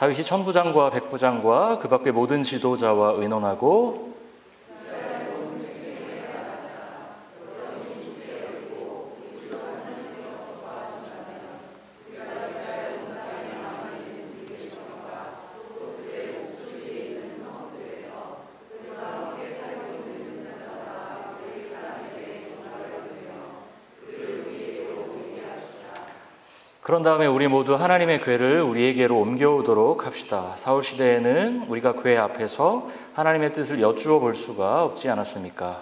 다윗이 천부장과 백부장과 그 밖의 모든 지도자와 의논하고 그런 다음에 우리 모두 하나님의 궤를 우리에게로 옮겨오도록 합시다. 사울 시대에는 우리가 궤 앞에서 하나님의 뜻을 여쭈어 볼 수가 없지 않았습니까?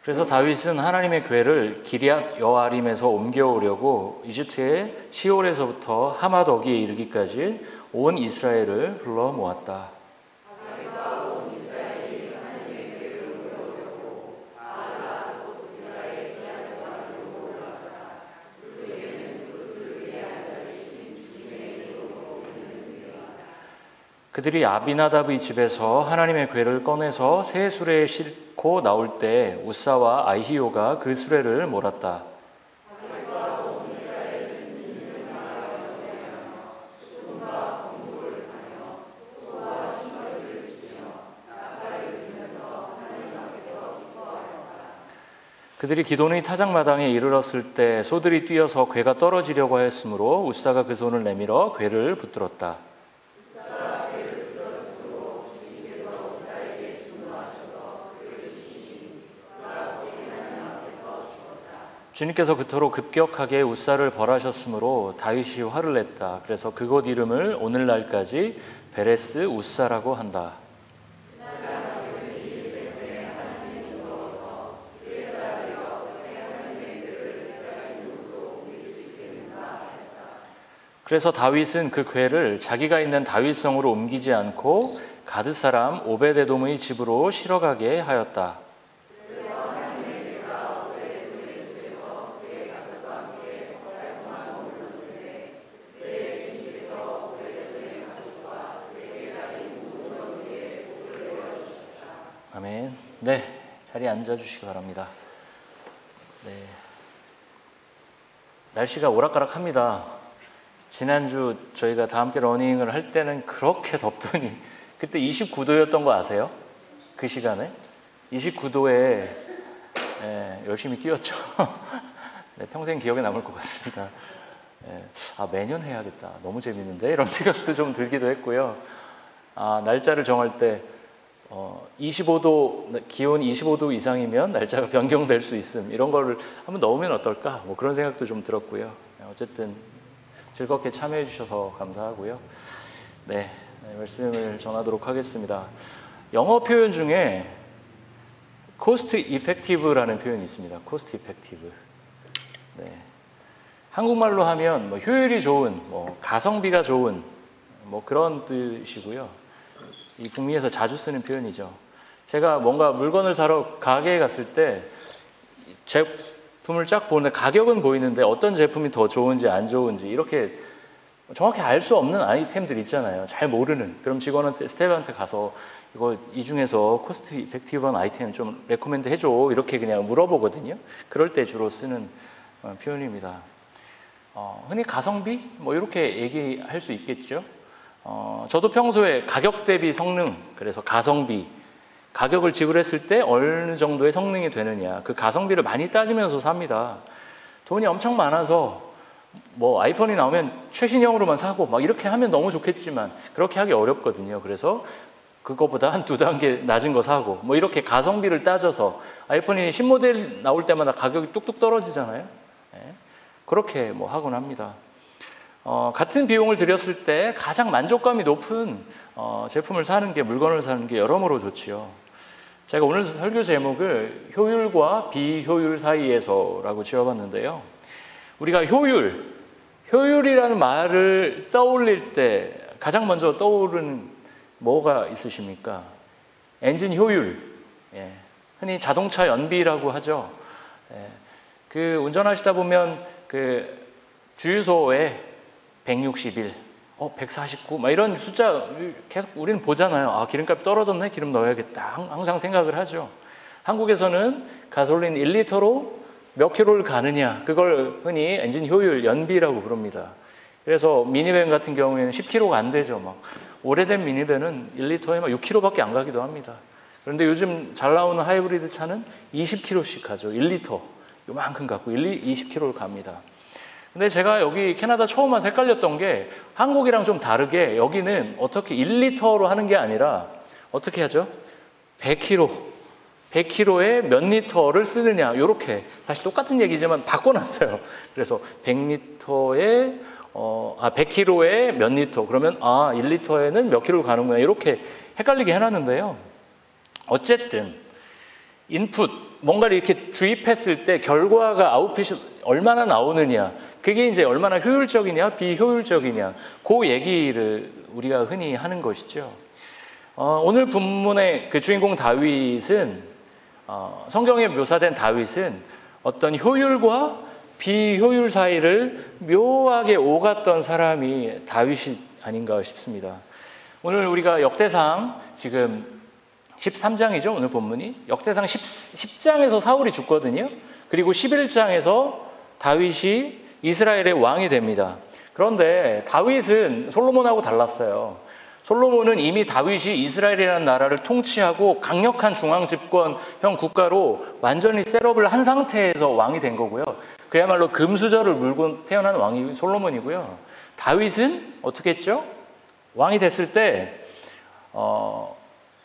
그래서 다윗은 하나님의 궤를 기럇 여아림에서 옮겨오려고 이집트의 시올에서부터 하마더기에 이르기까지 온 이스라엘을 불러 모았다. 그들이 아비나답의 집에서 하나님의 궤를 꺼내서 새 수레에 싣고 나올 때 우사와 아히요가 그 수레를 몰았다. 그들이 기돈의 타작마당에 이르렀을 때 소들이 뛰어서 궤가 떨어지려고 하였으므로 우사가 그 손을 내밀어 궤를 붙들었다. 주님께서 그토록 급격하게 우사를 벌하셨으므로 다윗이 화를 냈다. 그래서 그곳 이름을 오늘날까지 베레스 우사라고 한다. 그래서 다윗은 그 궤를 자기가 있는 다윗성으로 옮기지 않고 가드 사람 오베데돔의 집으로 실어가게 하였다. 아멘. 네, 자리에 앉아주시기 바랍니다. 네, 날씨가 오락가락합니다. 지난주 저희가 다 함께 러닝을 할 때는 그렇게 덥더니 그때 29도였던 거 아세요? 그 시간에 29도에 열심히 뛰었죠. 네, 평생 기억에 남을 것 같습니다. 매년 해야겠다. 너무 재밌는데 이런 생각도 좀 들기도 했고요. 날짜를 정할 때 25도, 기온 25도 이상이면 날짜가 변경될 수 있음, 이런 거를 한번 넣으면 어떨까, 뭐 그런 생각도 좀 들었고요. 어쨌든 즐겁게 참여해 주셔서 감사하고요. 네, 말씀을 전하도록 하겠습니다. 영어 표현 중에 cost effective라는 표현이 있습니다. cost effective. 네, 한국말로 하면 뭐 효율이 좋은, 뭐 가성비가 좋은, 뭐 그런 뜻이고요. 이 북미에서 자주 쓰는 표현이죠. 제가 뭔가 물건을 사러 가게에 갔을 때 제품을 쫙 보는데 가격은 보이는데 어떤 제품이 더 좋은지 안 좋은지 이렇게 정확히 알 수 없는 아이템들 있잖아요. 잘 모르는. 그럼 직원한테, 스태프한테 가서 이거 이 중에서 코스트 이펙티브한 아이템 좀 레코멘드 해줘, 이렇게 그냥 물어보거든요. 그럴 때 주로 쓰는 표현입니다. 흔히 가성비? 뭐 이렇게 얘기할 수 있겠죠. 저도 평소에 가격 대비 성능, 그래서 가성비, 가격을 지불했을 때 어느 정도의 성능이 되느냐, 그 가성비를 많이 따지면서 삽니다. 돈이 엄청 많아서 뭐 아이폰이 나오면 최신형으로만 사고 막 이렇게 하면 너무 좋겠지만 그렇게 하기 어렵거든요. 그래서 그거보다 한 2단계 낮은 거 사고 뭐 이렇게 가성비를 따져서, 아이폰이 신모델 나올 때마다 가격이 뚝뚝 떨어지잖아요. 그렇게 뭐 하곤 합니다. 같은 비용을 들였을 때 가장 만족감이 높은 제품을 사는 게, 물건을 사는 게 여러모로 좋지요. 제가 오늘 설교 제목을 효율과 비효율 사이에서라고 지어봤는데요. 우리가 효율이라는 말을 떠올릴 때 가장 먼저 떠오르는 뭐가 있으십니까? 엔진 효율, 흔히 자동차 연비라고 하죠. 그 운전하시다 보면 그 주유소에 161, 149, 막 이런 숫자 계속 우리는 보잖아요. 기름값 떨어졌네, 기름 넣어야겠다, 항상 생각을 하죠. 한국에서는 가솔린 1리터로 몇 킬로를 가느냐, 그걸 흔히 엔진 효율, 연비라고 부릅니다. 그래서 미니밴 같은 경우에는 10km가 안 되죠. 막 오래된 미니밴은 1리터에 막 6km밖에 안 가기도 합니다. 그런데 요즘 잘 나오는 하이브리드 차는 20km씩 가죠. 1리터 요만큼 갖고 20km를 갑니다. 근데 제가 여기 캐나다 처음 와서 헷갈렸던 게 한국이랑 좀 다르게 여기는 어떻게 1리터로 하는 게 아니라 어떻게 하죠? 100km에 몇 리터를 쓰느냐, 이렇게 사실 똑같은 얘기지만 바꿔놨어요. 그래서 100km에 몇 리터, 그러면 1리터에는 몇 킬로를 가는구나, 이렇게 헷갈리게 해놨는데요. 어쨌든 인풋, 뭔가를 이렇게 주입했을 때 결과가 아웃풋이 얼마나 나오느냐, 그게 이제 얼마나 효율적이냐 비효율적이냐, 그 얘기를 우리가 흔히 하는 것이죠. 오늘 본문의 그 주인공 다윗은 성경에 묘사된 다윗은 어떤 효율과 비효율 사이를 묘하게 오갔던 사람이 다윗이 아닌가 싶습니다. 오늘 우리가 역대상 지금 13장이죠. 오늘 본문이 역대상 10장에서 사울이 죽거든요. 그리고 11장에서 다윗이 이스라엘의 왕이 됩니다. 그런데 다윗은 솔로몬하고 달랐어요. 솔로몬은 이미 다윗이 이스라엘이라는 나라를 통치하고 강력한 중앙 집권형 국가로 완전히 셋업을 한 상태에서 왕이 된 거고요. 그야말로 금수저를 물고 태어난 왕이 솔로몬이고요. 다윗은 어떻게 했죠? 왕이 됐을 때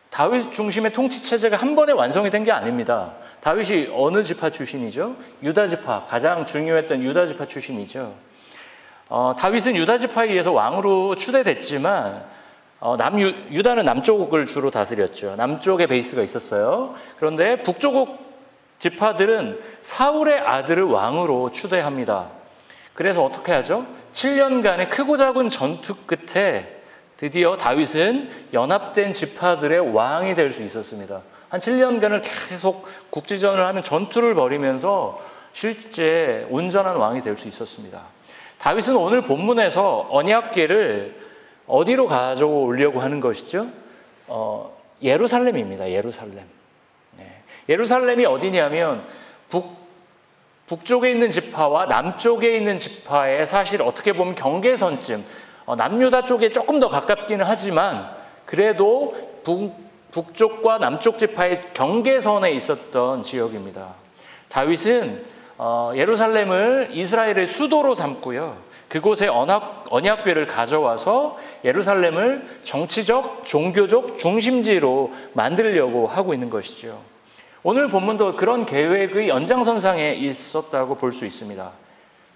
다윗 중심의 통치 체제가 한 번에 완성이 된 게 아닙니다. 다윗이 어느 지파 출신이죠? 유다 지파, 가장 중요했던 유다 지파 출신이죠. 다윗은 유다 지파에 의해서 왕으로 추대됐지만 유다는 남쪽을 주로 다스렸죠. 남쪽에 베이스가 있었어요. 그런데 북쪽 지파들은 사울의 아들을 왕으로 추대합니다. 그래서 어떻게 하죠? 7년간의 크고 작은 전투 끝에 드디어 다윗은 연합된 지파들의 왕이 될 수 있었습니다. 한 7년간을 계속 국지전을 하면 전투를 벌이면서 실제 온전한 왕이 될 수 있었습니다. 다윗은 오늘 본문에서 언약궤를 어디로 가져오려고 하는 것이죠? 예루살렘입니다. 예루살렘. 예루살렘이 어디냐면 북쪽에 있는 지파와 남쪽에 있는 지파의 사실 어떻게 보면 경계선쯤, 남유다 쪽에 조금 더 가깝기는 하지만 그래도 북쪽과 남쪽 지파의 경계선에 있었던 지역입니다. 다윗은 예루살렘을 이스라엘의 수도로 삼고요. 그곳에 언약궤를 가져와서 예루살렘을 정치적, 종교적 중심지로 만들려고 하고 있는 것이죠. 오늘 본문도 그런 계획의 연장선상에 있었다고 볼 수 있습니다.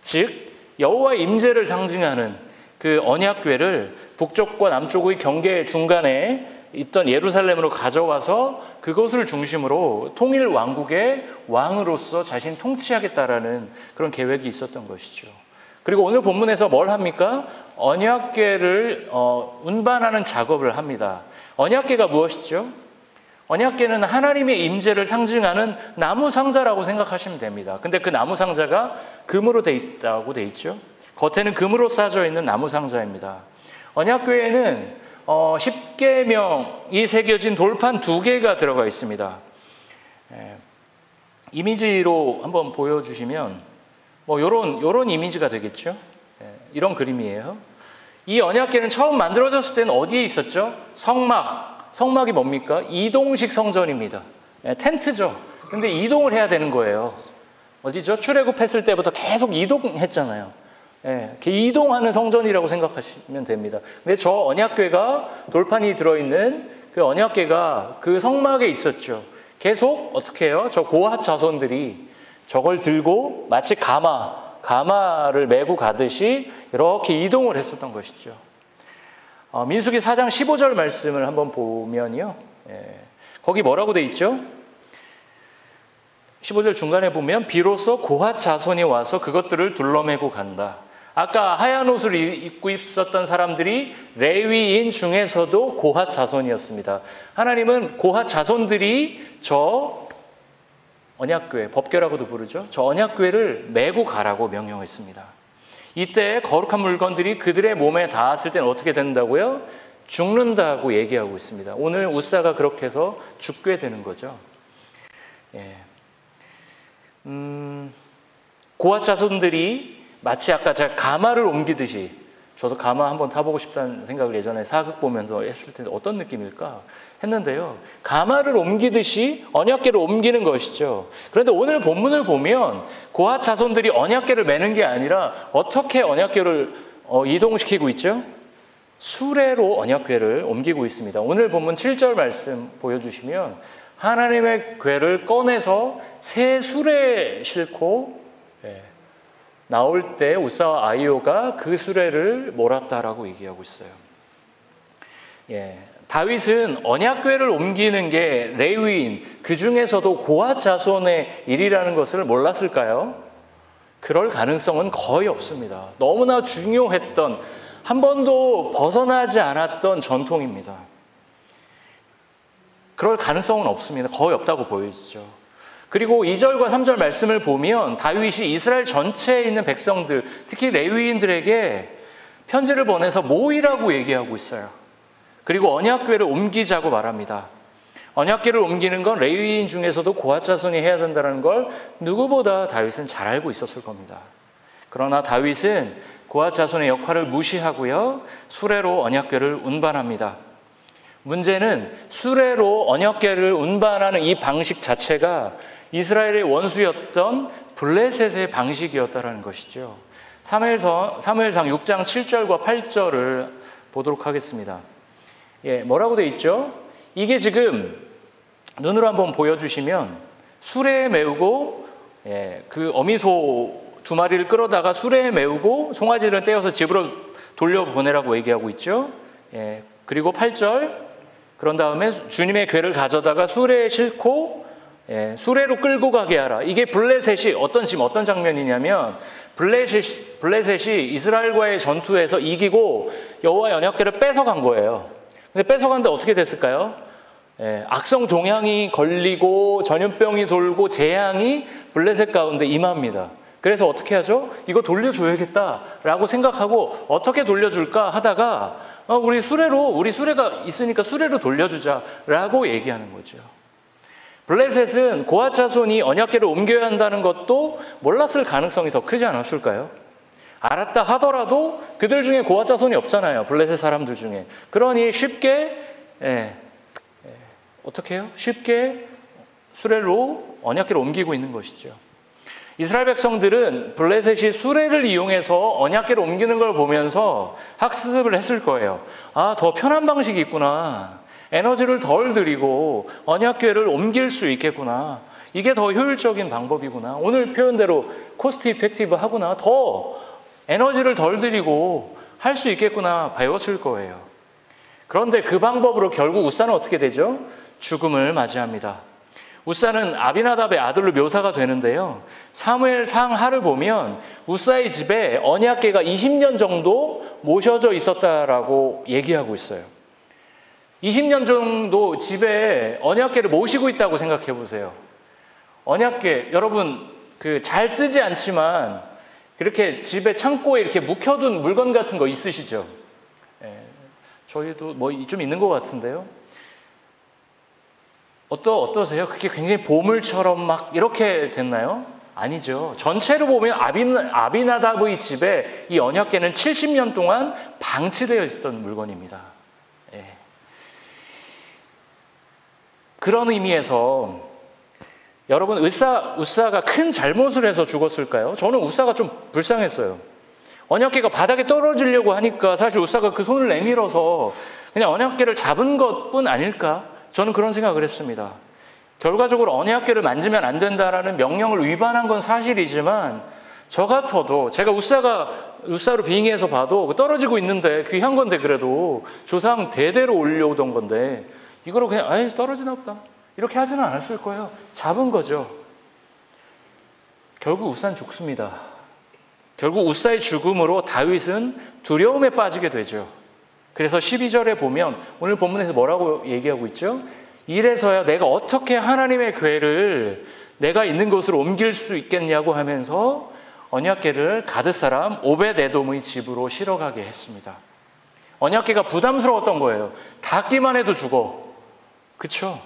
즉 여호와의 임재를 상징하는 그 언약궤를 북쪽과 남쪽의 경계 중간에 있던 예루살렘으로 가져와서 그것을 중심으로 통일 왕국의 왕으로서 자신이 통치하겠다라는 그런 계획이 있었던 것이죠. 그리고 오늘 본문에서 뭘 합니까? 언약궤를 운반하는 작업을 합니다. 언약궤가 무엇이죠? 언약궤는 하나님의 임재를 상징하는 나무 상자라고 생각하시면 됩니다. 근데 그 나무 상자가 금으로 돼 있다고 돼 있죠. 겉에는 금으로 싸져 있는 나무 상자입니다. 언약궤에는 10계명이 새겨진 돌판 2개가 들어가 있습니다. 이미지로 한번 보여주시면 요런 이미지가 되겠죠. 이런 그림이에요. 이 언약궤는 처음 만들어졌을 때는 어디에 있었죠? 성막이 뭡니까? 이동식 성전입니다. 텐트죠. 근데 이동을 해야 되는 거예요. 어디죠? 출애굽했을 때부터 계속 이동했잖아요. 이동하는 성전이라고 생각하시면 됩니다. 근데 저 언약궤가 돌판이 들어있는 그 언약궤가 그 성막에 있었죠. 계속 어떻게 해요? 저 고핫 자손들이 저걸 들고 마치 가마를 메고 가듯이 이렇게 이동을 했었던 것이죠. 민수기 4장 15절 말씀을 한번 보면요. 거기 뭐라고 돼 있죠? 15절 중간에 보면 비로소 고핫 자손이 와서 그것들을 둘러매고 간다. 아까 하얀 옷을 입고 있었던 사람들이 레위인 중에서도 고핫 자손이었습니다. 하나님은 고핫 자손들이 저 언약궤, 법궤라고도 부르죠. 저 언약궤를 메고 가라고 명령했습니다. 이때 거룩한 물건들이 그들의 몸에 닿았을 때는 어떻게 된다고요? 죽는다고 얘기하고 있습니다. 오늘 우사가 그렇게 해서 죽게 되는 거죠. 고핫 자손들이 마치 아까 제가 가마를 옮기듯이, 저도 가마 한번 타보고 싶다는 생각을 예전에 사극 보면서 했을 텐데 어떤 느낌일까 했는데요. 가마를 옮기듯이 언약궤를 옮기는 것이죠. 그런데 오늘 본문을 보면 고핫 자손들이 언약궤를 매는 게 아니라 어떻게 언약궤를 이동시키고 있죠? 수레로 언약궤를 옮기고 있습니다. 오늘 본문 7절 말씀 보여주시면 하나님의 궤를 꺼내서 새 수레에 싣고 나올 때 우사와 아이오가 그 수레를 몰았다라고 얘기하고 있어요. 다윗은 언약궤를 옮기는 게 레위인, 그 중에서도 고핫 자손의 일이라는 것을 몰랐을까요? 그럴 가능성은 거의 없습니다. 너무나 중요했던, 한 번도 벗어나지 않았던 전통입니다. 그럴 가능성은 없습니다. 거의 없다고 보여지죠. 그리고 2절과 3절 말씀을 보면 다윗이 이스라엘 전체에 있는 백성들, 특히 레위인들에게 편지를 보내서 모이라고 얘기하고 있어요. 그리고 언약궤를 옮기자고 말합니다. 언약궤를 옮기는 건 레위인 중에서도 고핫 자손이 해야 된다는 걸 누구보다 다윗은 잘 알고 있었을 겁니다. 그러나 다윗은 고핫 자손의 역할을 무시하고요, 수레로 언약궤를 운반합니다. 문제는 수레로 언약궤를 운반하는 이 방식 자체가 이스라엘의 원수였던 블레셋의 방식이었다는 것이죠. 사무엘상 6장 7절과 8절을 보도록 하겠습니다. 뭐라고 돼 있죠? 이게 지금 눈으로 한번 보여주시면 수레에 메우고 그 어미소 2마리를 끌어다가 수레에 메우고 송아지를 떼어서 집으로 돌려보내라고 얘기하고 있죠. 그리고 8절, 그런 다음에 주님의 궤를 가져다가 수레에 싣고 수레로 끌고 가게 하라. 이게 블레셋이 어떤 장면이냐면 블레셋이 이스라엘과의 전투에서 이기고 여호와의 언약궤를 뺏어간 거예요. 근데 뺏어갔는데 어떻게 됐을까요? 악성 종양이 걸리고 전염병이 돌고 재앙이 블레셋 가운데 임합니다. 그래서 어떻게 하죠? 이거 돌려줘야겠다라고 생각하고 어떻게 돌려줄까 하다가 우리 수레가 있으니까 수레로 돌려주자라고 얘기하는 거죠. 블레셋은 고핫 자손이 언약궤를 옮겨야 한다는 것도 몰랐을 가능성이 더 크지 않았을까요? 알았다 하더라도 그들 중에 고핫 자손이 없잖아요. 블레셋 사람들 중에. 그러니 쉽게 어떻게 해요? 쉽게 수레로 언약궤를 옮기고 있는 것이죠. 이스라엘 백성들은 블레셋이 수레를 이용해서 언약궤를 옮기는 걸 보면서 학습을 했을 거예요. 더 편한 방식이 있구나. 에너지를 덜 들이고 언약궤를 옮길 수 있겠구나. 이게 더 효율적인 방법이구나. 오늘 표현대로 코스트 이펙티브 하구나. 더 에너지를 덜 들이고 할 수 있겠구나 배웠을 거예요. 그런데 그 방법으로 결국 우사는 어떻게 되죠? 죽음을 맞이합니다. 우사는 아비나답의 아들로 묘사가 되는데요. 사무엘상 하를 보면 우사의 집에 언약궤가 20년 정도 모셔져 있었다라고 얘기하고 있어요. 20년 정도 집에 언약궤를 모시고 있다고 생각해 보세요. 언약궤, 여러분 잘 쓰지 않지만 그렇게 집에 창고에 이렇게 묵혀둔 물건 같은 거 있으시죠? 저희도 좀 있는 것 같은데요. 어떠세요? 그게 굉장히 보물처럼 막 이렇게 됐나요? 아니죠. 전체로 보면 아비나답의 집에 이 언약궤는 70년 동안 방치되어 있었던 물건입니다. 그런 의미에서 여러분, 우사가 큰 잘못을 해서 죽었을까요? 저는 우사가 좀 불쌍했어요. 언약궤가 바닥에 떨어지려고 하니까 사실 우사가 그 손을 내밀어서 그냥 언약궤를 잡은 것뿐 아닐까? 저는 그런 생각을 했습니다. 결과적으로 언약궤를 만지면 안 된다라는 명령을 위반한 건 사실이지만 저 같아도 제가 우사로 빙의해서 봐도 떨어지고 있는데 귀한 건데 그래도 조상 대대로 올려오던 건데 이거를 그냥 떨어지나 보다 이렇게 하지는 않았을 거예요. 잡은 거죠. 결국 우사는 죽습니다. 결국 우사의 죽음으로 다윗은 두려움에 빠지게 되죠. 그래서 12절에 보면 오늘 본문에서 뭐라고 얘기하고 있죠? 이래서야 내가 어떻게 하나님의 궤를 내가 있는 곳으로 옮길 수 있겠냐고 하면서 언약궤를 가드 사람 오벳에돔의 집으로 실어가게 했습니다. 언약궤가 부담스러웠던 거예요. 닿기만 해도 죽어. 그쵸?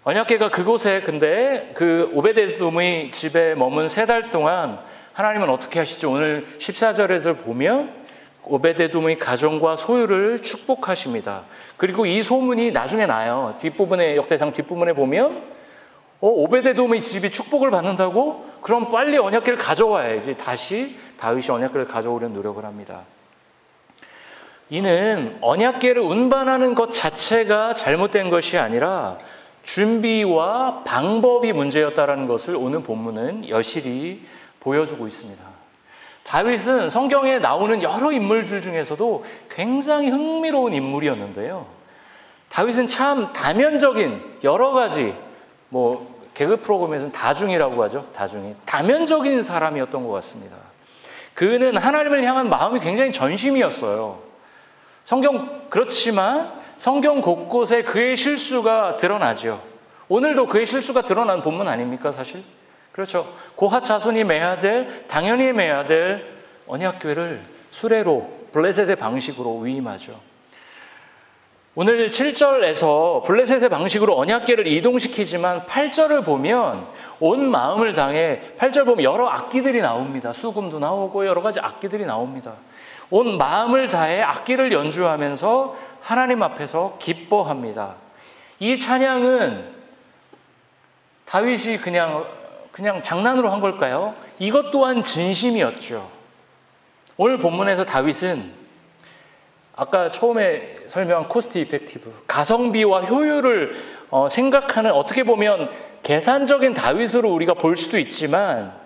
언약궤가 그곳에 근데 그 오벳에돔의 집에 머문 3달 동안 하나님은 어떻게 하시죠? 오늘 14절에서 보면 오베데돔의 가정과 소유를 축복하십니다. 그리고 이 소문이 나중에 나요. 뒷부분에, 역대상 뒷부분에 보면 오베데돔의 집이 축복을 받는다고? 그럼 빨리 언약궤를 가져와야지. 다시 다윗이 언약궤를 가져오려는 노력을 합니다. 이는 언약궤를 운반하는 것 자체가 잘못된 것이 아니라 준비와 방법이 문제였다는 것을 오늘 본문은 여실히 보여주고 있습니다. 다윗은 성경에 나오는 여러 인물들 중에서도 굉장히 흥미로운 인물이었는데요. 다윗은 참 다면적인 여러 가지 개그 프로그램에서는 다중이라고 하죠. 다면적인 사람이었던 것 같습니다. 그는 하나님을 향한 마음이 굉장히 전심이었어요. 그렇지만 성경 곳곳에 그의 실수가 드러나죠. 오늘도 그의 실수가 드러난 본문 아닙니까, 사실? 그렇죠. 고핫 자손이 당연히 매야 될 언약궤를 수레로, 블레셋의 방식으로 위임하죠. 오늘 7절에서 블레셋의 방식으로 언약궤를 이동시키지만 8절을 보면 온 마음을 다해, 8절 보면 여러 악기들이 나옵니다. 수금도 나오고 여러 가지 악기들이 나옵니다. 온 마음을 다해 악기를 연주하면서 하나님 앞에서 기뻐합니다. 이 찬양은 다윗이 그냥 장난으로 한 걸까요? 이것 또한 진심이었죠. 오늘 본문에서 다윗은 아까 처음에 설명한 코스트 이펙티브, 가성비와 효율을 생각하는, 어떻게 보면 계산적인 다윗으로 우리가 볼 수도 있지만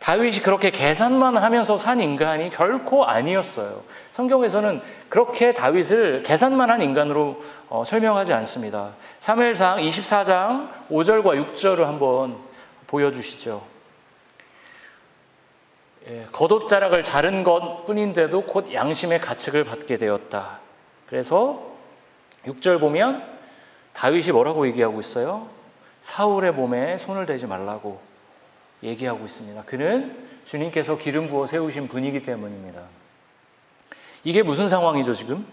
다윗이 그렇게 계산만 하면서 산 인간이 결코 아니었어요. 성경에서는 그렇게 다윗을 계산만 한 인간으로 설명하지 않습니다. 사무엘상 24장 5절과 6절을 한번 보여주시죠. 겉옷자락을 자른 것 뿐인데도 곧 양심의 가책을 받게 되었다. 그래서 6절 보면 다윗이 뭐라고 얘기하고 있어요? 사울의 몸에 손을 대지 말라고 얘기하고 있습니다. 그는 주님께서 기름 부어 세우신 분이기 때문입니다. 이게 무슨 상황이죠, 지금?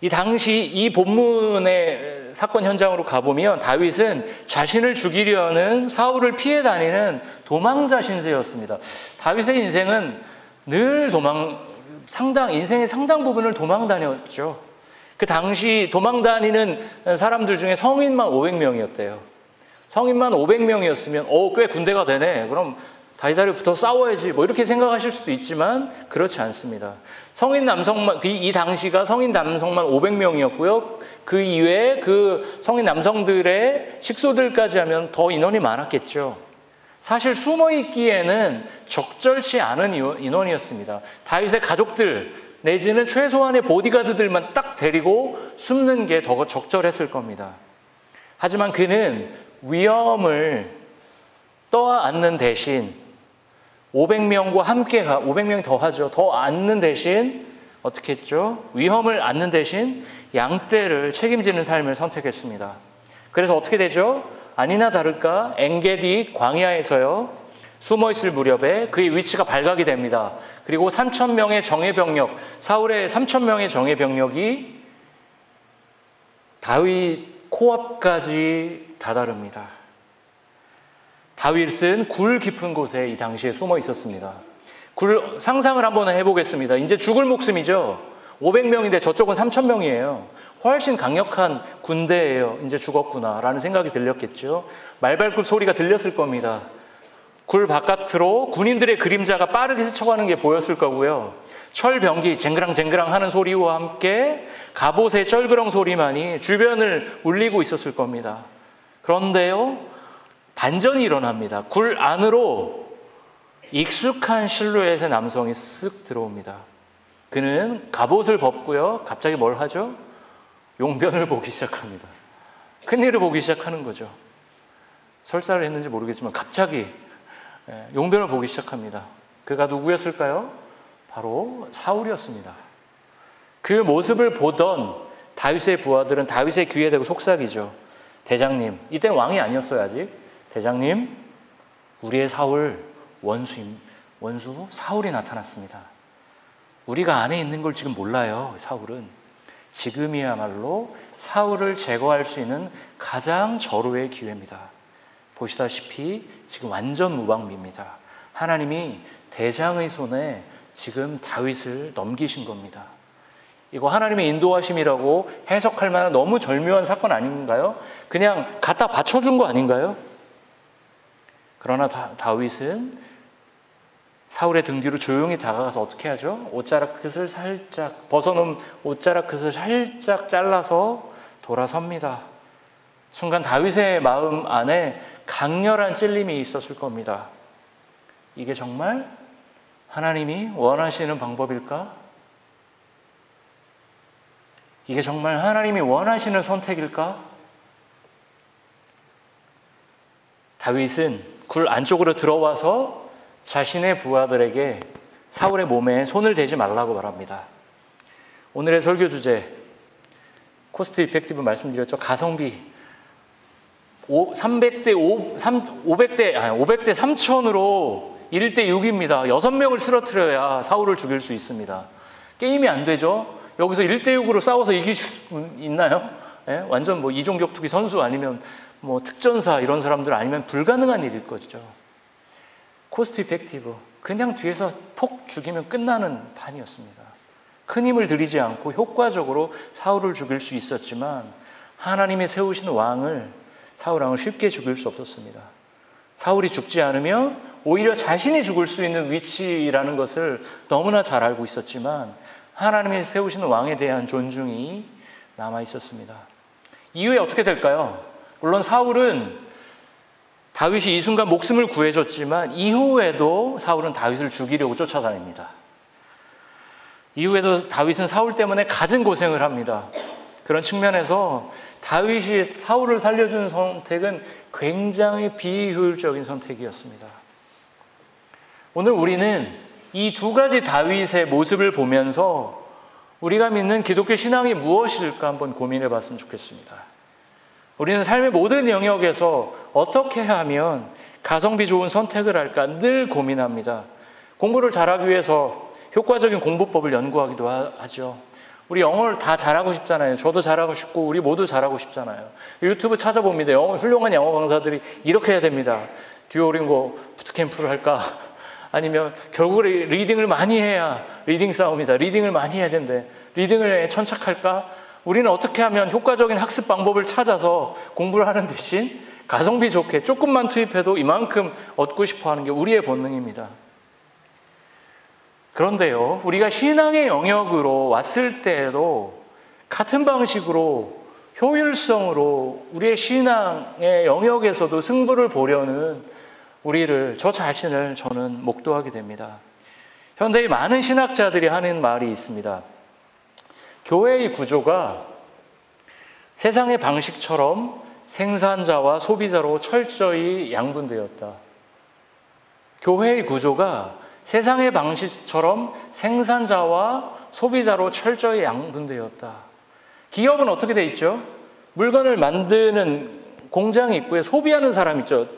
이 당시 이 본문의 사건 현장으로 가보면 다윗은 자신을 죽이려는 사울을 피해 다니는 도망자 신세였습니다. 다윗의 인생은 늘 인생의 상당 부분을 도망 다녔죠. 그 당시 도망 다니는 사람들 중에 성인만 500명이었대요. 성인만 500명이었으면 꽤 군대가 되네. 그럼 다이다리 붙어 싸워야지. 이렇게 생각하실 수도 있지만 그렇지 않습니다. 성인 남성만, 이 당시가 성인 남성만 500명이었고요. 그 이외에 그 성인 남성들의 식소들까지 하면 더 인원이 많았겠죠. 사실 숨어 있기에는 적절치 않은 인원이었습니다. 다윗의 가족들 내지는 최소한의 보디가드들만 딱 데리고 숨는 게 더 적절했을 겁니다. 하지만 그는 위험을 떠안는 대신 500명과 함께 500명이 더 하죠. 더 안는 대신 어떻게 했죠? 위험을 안는 대신 양떼를 책임지는 삶을 선택했습니다. 그래서 어떻게 되죠? 아니나 다를까 엔게디 광야에서요, 숨어있을 무렵에 그의 위치가 발각이 됩니다. 그리고 3,000명의 정예병력, 사울의 3,000명의 정예병력이 다윗 코앞까지 다다릅니다. 다윗은 굴 깊은 곳에 이 당시에 숨어 있었습니다. 상상을 한번 해보겠습니다. 이제 죽을 목숨이죠. 500명인데 저쪽은 3,000명이에요. 훨씬 강력한 군대예요. 이제 죽었구나라는 생각이 들렸겠죠. 말발굽 소리가 들렸을 겁니다. 굴 바깥으로 군인들의 그림자가 빠르게 스쳐가는 게 보였을 거고요. 철병기 쟁그랑쟁그랑 하는 소리와 함께 갑옷의 쩔그렁 소리만이 주변을 울리고 있었을 겁니다. 그런데요, 반전이 일어납니다. 굴 안으로 익숙한 실루엣의 남성이 쓱 들어옵니다. 그는 갑옷을 벗고요, 갑자기 뭘 하죠? 용변을 보기 시작합니다. 큰일을 보기 시작하는 거죠. 설사를 했는지 모르겠지만 갑자기 용변을 보기 시작합니다. 그가 누구였을까요? 바로 사울이었습니다. 그 모습을 보던 다윗의 부하들은 다윗의 귀에 대고 속삭이죠. 대장님, 이때는 왕이 아니었어요 아직. 대장님, 우리의 사울 원수 사울이 나타났습니다. 우리가 안에 있는 걸 지금 몰라요. 사울은 지금이야말로 사울을 제거할 수 있는 가장 절호의 기회입니다. 보시다시피 지금 완전 무방비입니다. 하나님이 대장의 손에 지금 다윗을 넘기신 겁니다. 이거 하나님의 인도하심이라고 해석할 만한 너무 절묘한 사건 아닌가요? 그냥 갖다 받쳐준 거 아닌가요? 그러나 다윗은 사울의 등 뒤로 조용히 다가가서 어떻게 하죠? 옷자락 끝을 살짝 벗어놓은 옷자락 끝을 살짝 잘라서 돌아섭니다. 순간 다윗의 마음 안에 강렬한 찔림이 있었을 겁니다. 이게 정말 하나님이 원하시는 방법일까? 이게 정말 하나님이 원하시는 선택일까? 다윗은 굴 안쪽으로 들어와서 자신의 부하들에게 사울의 몸에 손을 대지 말라고 말합니다. 오늘의 설교 주제, 코스트 이펙티브 말씀드렸죠. 가성비 500대 3000으로 1대 6입니다. 6명을 쓰러뜨려야 사울을 죽일 수 있습니다. 게임이 안 되죠. 여기서 1대 6으로 싸워서 이기실 수 있나요? 예? 완전 뭐 이종격투기 선수 아니면 뭐 특전사 이런 사람들 아니면 불가능한 일일 거죠. 코스트 이펙티브, 그냥 뒤에서 폭 죽이면 끝나는 판이었습니다. 큰 힘을 들이지 않고 효과적으로 사울을 죽일 수 있었지만 하나님이 세우신 왕을, 사울 왕을 쉽게 죽일 수 없었습니다. 사울이 죽지 않으면 오히려 자신이 죽을 수 있는 위치라는 것을 너무나 잘 알고 있었지만 하나님이 세우신 왕에 대한 존중이 남아 있었습니다. 이후에 어떻게 될까요? 물론 사울은 다윗이 이 순간 목숨을 구해줬지만 이후에도 사울은 다윗을 죽이려고 쫓아다닙니다. 이후에도 다윗은 사울 때문에 갖은 고생을 합니다. 그런 측면에서 다윗이 사울을 살려주는 선택은 굉장히 비효율적인 선택이었습니다. 오늘 우리는 이 두 가지 다윗의 모습을 보면서 우리가 믿는 기독교 신앙이 무엇일까 한번 고민해 봤으면 좋겠습니다. 우리는 삶의 모든 영역에서 어떻게 하면 가성비 좋은 선택을 할까 늘 고민합니다. 공부를 잘하기 위해서 효과적인 공부법을 연구하기도 하죠. 우리 영어를 다 잘하고 싶잖아요. 저도 잘하고 싶고 우리 모두 잘하고 싶잖아요. 유튜브 찾아봅니다. 훌륭한 영어 강사들이 이렇게 해야 됩니다. 듀오링고 부트캠프를 할까? 아니면 결국에 리딩을 많이 해야 리딩 싸움이다. 리딩을 많이 해야 된대. 리딩을 천착할까? 우리는 어떻게 하면 효과적인 학습 방법을 찾아서 공부를 하는 대신 가성비 좋게 조금만 투입해도 이만큼 얻고 싶어 하는 게 우리의 본능입니다. 그런데요, 우리가 신앙의 영역으로 왔을 때에도 같은 방식으로 효율성으로 우리의 신앙의 영역에서도 승부를 보려는 저 자신을 저는 목도하게 됩니다. 현대의 많은 신학자들이 하는 말이 있습니다. 교회의 구조가 세상의 방식처럼 생산자와 소비자로 철저히 양분되었다. 교회의 구조가 세상의 방식처럼 생산자와 소비자로 철저히 양분되었다. 기업은 어떻게 돼 있죠? 물건을 만드는 공장이 있고요. 소비하는 사람 있죠.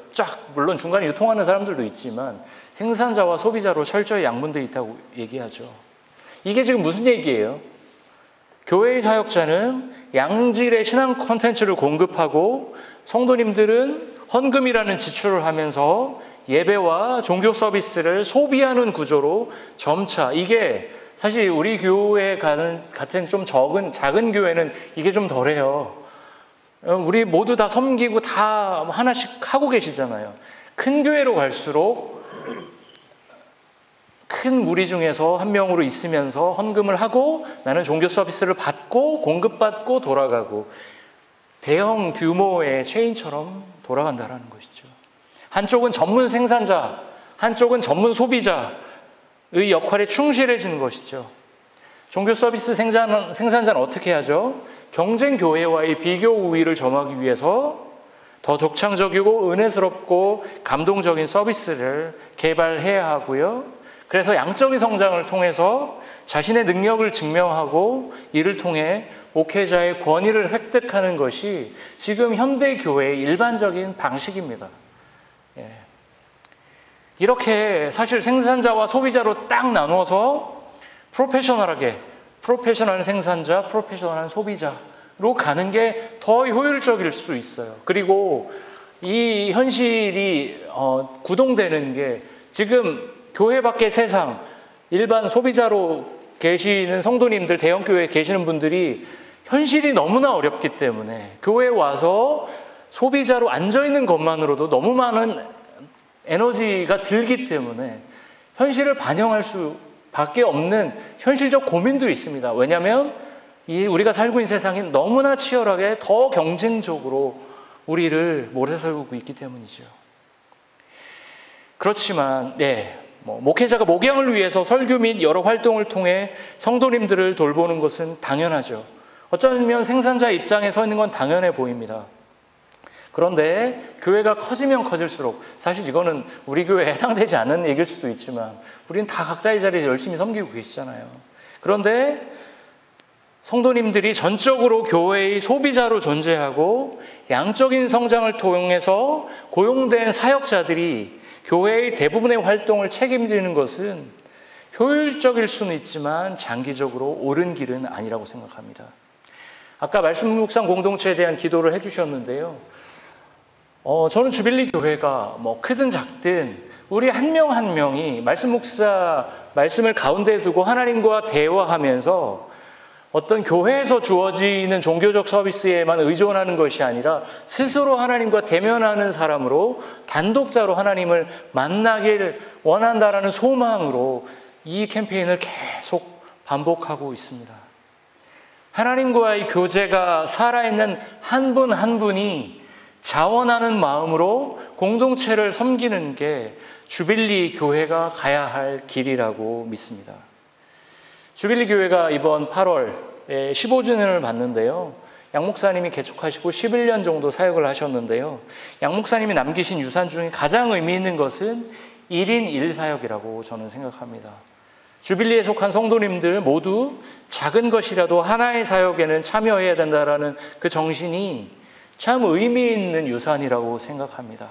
물론 중간에 유통하는 사람들도 있지만 생산자와 소비자로 철저히 양분되어 있다고 얘기하죠. 이게 지금 무슨 얘기예요? 교회의 사역자는 양질의 신앙 콘텐츠를 공급하고 성도님들은 헌금이라는 지출을 하면서 예배와 종교 서비스를 소비하는 구조로 점차, 이게 사실 우리 교회 같은 좀 작은 교회는 이게 좀 덜해요. 우리 모두 다 섬기고 다 하나씩 하고 계시잖아요. 큰 교회로 갈수록 큰 무리 중에서 한 명으로 있으면서 헌금을 하고 나는 종교 서비스를 받고 공급받고 돌아가고 대형 규모의 체인처럼 돌아간다는 것이죠. 한쪽은 전문 생산자, 한쪽은 전문 소비자의 역할에 충실해지는 것이죠. 종교 서비스 생산자는 어떻게 하죠? 경쟁 교회와의 비교 우위를 점하기 위해서 더 독창적이고 은혜스럽고 감동적인 서비스를 개발해야 하고요. 그래서 양적인 성장을 통해서 자신의 능력을 증명하고 이를 통해 목회자의 권위를 획득하는 것이 지금 현대 교회의 일반적인 방식입니다. 이렇게 사실 생산자와 소비자로 딱 나누어서 프로페셔널한 생산자, 프로페셔널한 소비자로 가는 게 더 효율적일 수 있어요. 그리고 이 현실이 구동되는 게 지금 교회 밖의 세상, 일반 소비자로 계시는 성도님들, 대형교회에 계시는 분들이 현실이 너무나 어렵기 때문에 교회에 와서 소비자로 앉아있는 것만으로도 너무 많은 에너지가 들기 때문에 현실을 반영할 수밖에 없는 현실적 고민도 있습니다. 왜냐하면 우리가 살고 있는 세상이 너무나 치열하게 더 경쟁적으로 우리를 몰아세우고 있기 때문이죠. 그렇지만 목회자가 목양을 위해서 설교 및 여러 활동을 통해 성도님들을 돌보는 것은 당연하죠. 어쩌면 생산자 입장에 서 있는 건 당연해 보입니다. 그런데 교회가 커지면 커질수록, 사실 이거는 우리 교회에 해당되지 않는 얘기일 수도 있지만 우리는 다 각자의 자리에 열심히 섬기고 계시잖아요. 그런데 성도님들이 전적으로 교회의 소비자로 존재하고 양적인 성장을 통해서 고용된 사역자들이 교회의 대부분의 활동을 책임지는 것은 효율적일 수는 있지만 장기적으로 옳은 길은 아니라고 생각합니다. 아까 말씀 묵상 공동체에 대한 기도를 해주셨는데요. 저는 주빌리 교회가 크든 작든 우리 한 명 한 명이 말씀 묵사 말씀을 가운데 두고 하나님과 대화하면서 어떤 교회에서 주어지는 종교적 서비스에만 의존하는 것이 아니라 스스로 하나님과 대면하는 사람으로 단독자로 하나님을 만나길 원한다라는 소망으로 이 캠페인을 계속 반복하고 있습니다. 하나님과의 교제가 살아있는 한 분 한 분이 자원하는 마음으로 공동체를 섬기는 게 주빌리 교회가 가야 할 길이라고 믿습니다. 주빌리 교회가 이번 8월에 15주년을 맞는데요. 양 목사님이 개척하시고 11년 정도 사역을 하셨는데요. 양 목사님이 남기신 유산 중에 가장 의미 있는 것은 1인 1사역이라고 저는 생각합니다. 주빌리에 속한 성도님들 모두 작은 것이라도 하나의 사역에는 참여해야 된다라는 그 정신이 참 의미 있는 유산이라고 생각합니다.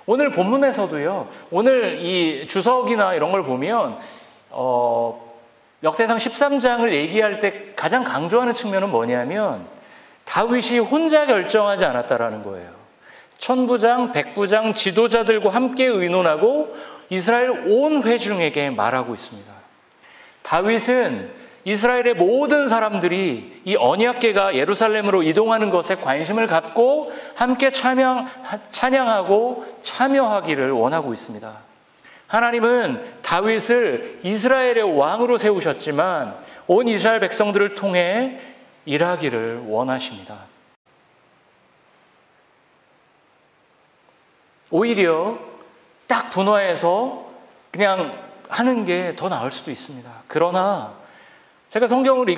오늘 본문에서도요, 오늘 이 주석이나 이런 걸 보면 역대상 13장을 얘기할 때 가장 강조하는 측면은 뭐냐면 다윗이 혼자 결정하지 않았다라는 거예요. 천부장, 백부장, 지도자들과 함께 의논하고 이스라엘 온 회중에게 말하고 있습니다. 다윗은 이스라엘의 모든 사람들이 이 언약궤가 예루살렘으로 이동하는 것에 관심을 갖고 함께 찬양하고 참여하기를 원하고 있습니다. 하나님은 다윗을 이스라엘의 왕으로 세우셨지만 온 이스라엘 백성들을 통해 일하기를 원하십니다. 오히려 딱 분화해서 그냥 하는 게 더 나을 수도 있습니다. 그러나 제가 성경을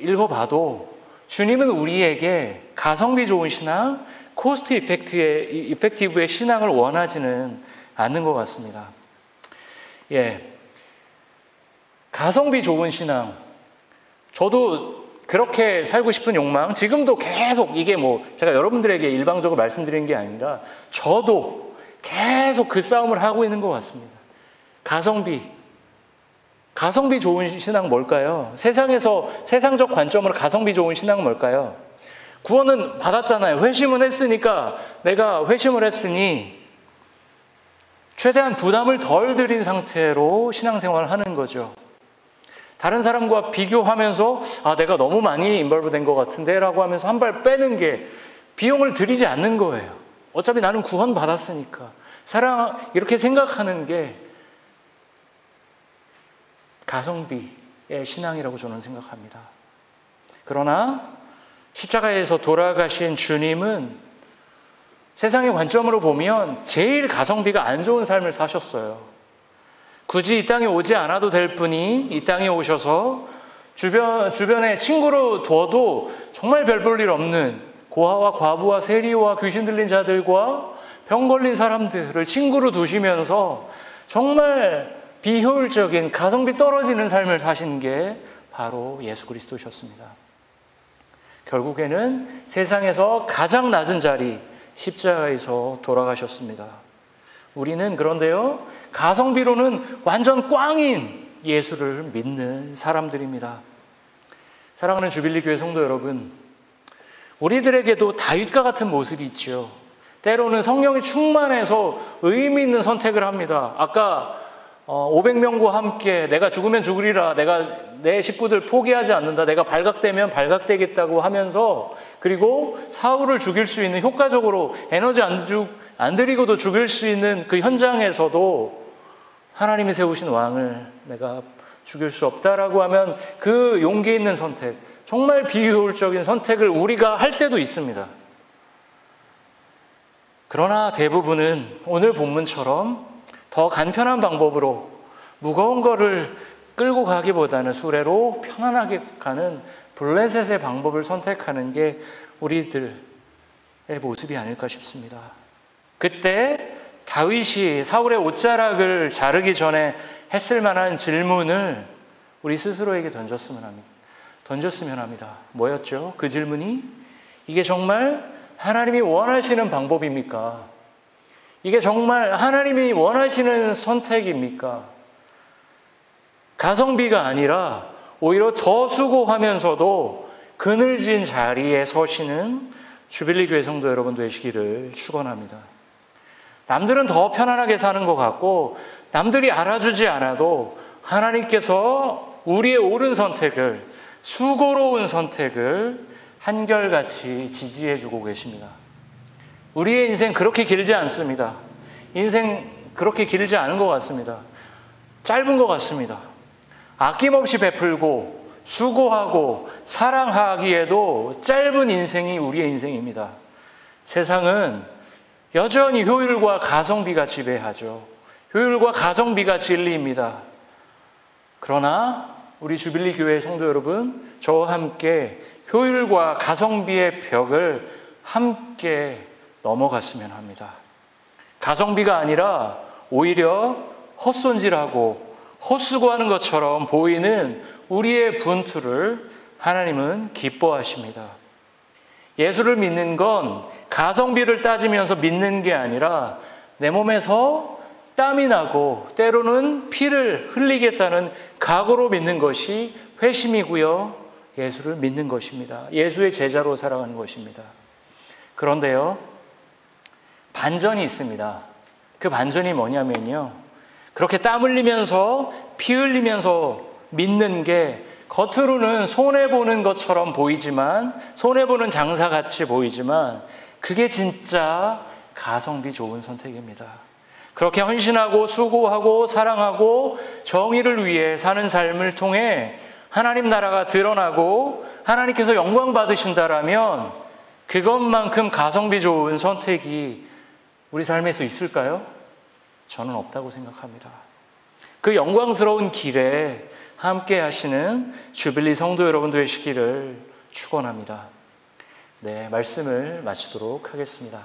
읽어봐도 주님은 우리에게 가성비 좋은 신앙, 코스트 이펙티브의 신앙을 원하지는 않는 것 같습니다. 가성비 좋은 신앙, 저도 그렇게 살고 싶은 욕망, 지금도 계속 이게 제가 여러분들에게 일방적으로 말씀드리는 게 아니라 저도 계속 그 싸움을 하고 있는 것 같습니다. 가성비 좋은 신앙 뭘까요? 세상적 관점으로 가성비 좋은 신앙은 뭘까요? 구원은 받았잖아요. 회심은 했으니까 내가 회심을 했으니 최대한 부담을 덜 들인 상태로 신앙생활을 하는 거죠. 다른 사람과 비교하면서 내가 너무 많이 인벌브 된 것 같은데 라고 하면서 한 발 빼는 게 비용을 들이지 않는 거예요. 어차피 나는 구원 받았으니까. 이렇게 생각하는 게 가성비의 신앙이라고 저는 생각합니다. 그러나 십자가에서 돌아가신 주님은 세상의 관점으로 보면 제일 가성비가 안 좋은 삶을 사셨어요. 굳이 이 땅에 오지 않아도 될 분이 이 땅에 오셔서 주변에 친구로 둬도 정말 별 볼 일 없는 고아와 과부와 세리와 귀신 들린 자들과 병 걸린 사람들을 친구로 두시면서 정말 비효율적인 가성비 떨어지는 삶을 사신 게 바로 예수 그리스도셨습니다. 결국에는 세상에서 가장 낮은 자리 십자가에서 돌아가셨습니다. 우리는 그런데요, 가성비로는 완전 꽝인 예수를 믿는 사람들입니다. 사랑하는 주빌리 교회 성도 여러분, 우리들에게도 다윗과 같은 모습이 있죠. 때로는 성령이 충만해서 의미 있는 선택을 합니다. 아까 500명과 함께 내가 죽으면 죽으리라, 내가 내 식구들 포기하지 않는다, 내가 발각되면 발각되겠다고 하면서, 그리고 사울을 죽일 수 있는, 효과적으로 에너지 안 들이고도 죽일 수 있는 그 현장에서도 하나님이 세우신 왕을 내가 죽일 수 없다라고 하면 그 용기 있는 선택, 정말 비효율적인 선택을 우리가 할 때도 있습니다. 그러나 대부분은 오늘 본문처럼 더 간편한 방법으로 무거운 거를 끌고 가기보다는 수레로 편안하게 가는 블레셋의 방법을 선택하는 게 우리들의 모습이 아닐까 싶습니다. 그때 다윗이 사울의 옷자락을 자르기 전에 했을 만한 질문을 우리 스스로에게 던졌으면 합니다. 뭐였죠? 그 질문이, 이게 정말 하나님이 원하시는 방법입니까? 이게 정말 하나님이 원하시는 선택입니까? 가성비가 아니라 오히려 더 수고하면서도 그늘진 자리에 서시는 주빌리 교회 성도 여러분 되시기를 축원합니다. 남들은 더 편안하게 사는 것 같고 남들이 알아주지 않아도 하나님께서 우리의 옳은 선택을, 수고로운 선택을 한결같이 지지해주고 계십니다. 우리의 인생 그렇게 길지 않습니다. 인생 그렇게 길지 않은 것 같습니다. 짧은 것 같습니다. 아낌없이 베풀고 수고하고 사랑하기에도 짧은 인생이 우리의 인생입니다. 세상은 여전히 효율과 가성비가 지배하죠. 효율과 가성비가 진리입니다. 그러나 우리 주빌리 교회 성도 여러분, 저와 함께 효율과 가성비의 벽을 함께 넘어갔으면 합니다. 가성비가 아니라 오히려 헛손질하고 헛수고하는 것처럼 보이는 우리의 분투를 하나님은 기뻐하십니다. 예수를 믿는 건 가성비를 따지면서 믿는 게 아니라 내 몸에서 땀이 나고 때로는 피를 흘리겠다는 각오로 믿는 것이 회심이고요, 예수를 믿는 것입니다. 예수의 제자로 살아가는 것입니다. 그런데요, 반전이 있습니다. 그 반전이 뭐냐면요, 그렇게 땀 흘리면서 피 흘리면서 믿는 게 겉으로는 손해보는 것처럼 보이지만, 손해보는 장사같이 보이지만 그게 진짜 가성비 좋은 선택입니다. 그렇게 헌신하고 수고하고 사랑하고 정의를 위해 사는 삶을 통해 하나님 나라가 드러나고 하나님께서 영광 받으신다라면 그것만큼 가성비 좋은 선택이 우리 삶에서 있을까요? 저는 없다고 생각합니다. 그 영광스러운 길에 함께 하시는 주빌리 성도 여러분 되시기를 축원합니다. 네, 말씀을 마치도록 하겠습니다.